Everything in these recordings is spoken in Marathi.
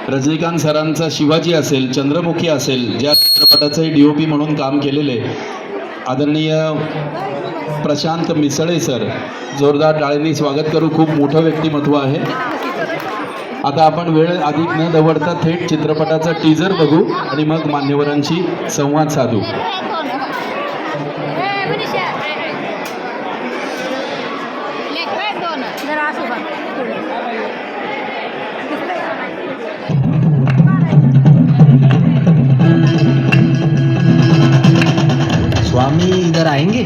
रजनीकांत सरांचा शिवाजी असेल, चंद्रमुखी असेल, ज्या चित्रपटाचे DOP म्हणून काम केलेले आदरणीय प्रशांत मिसळे सर, जोरदार टाळ्यांनी स्वागत करू. खूप मोठं व्यक्तिमत्व आहे. आता आपण वेळ अधिक न दवडता थेट चित्रपटाचा टीजर बघू आणि मग मान्यवरांशी संवाद साधू. स्वामी इधर आएंगे?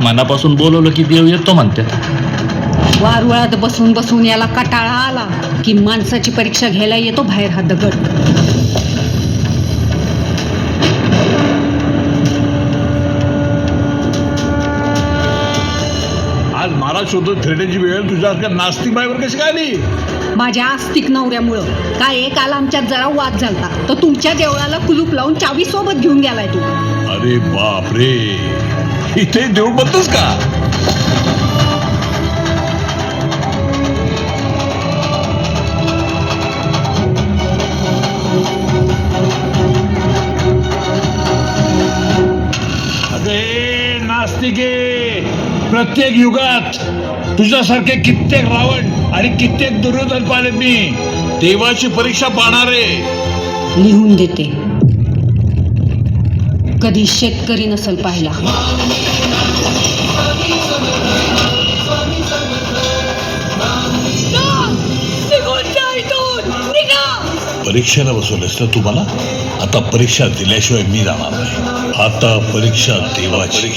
मनापासून बोलवलं की देव येतो म्हणते. वारुळात बसून बसून याला कटाळा आला की माणसाची परीक्षा घ्यायला येतो बाहेर हा दगड. आज मला शोधत फिरण्याची वेळ तुझ्या नास्तिक बाईवर कशी काय आली? माझ्या आस्तिक नवऱ्यामुळं काय एक आला आमच्यात जरा वाद झालता तर तुमच्या देवळाला कुलूप लावून चावी सोबत घेऊन गेलाय तू. अरे बाप रे, इथे देऊळ बंदच का? अरे नास्तिके, प्रत्येक युगात तुझ्यासारखे कित्येक रावण आणि कित्येक दुर्योधन पाहिले मी. देवाची परीक्षा पाहणारे. लिहून देते, कधी शेतकरी नसल पाहिला. परीक्षेला बसवलेस ना तुम्हाला. आता परीक्षा दिल्याशिवाय मी जाणार नाही. आता परीक्षा देवाची.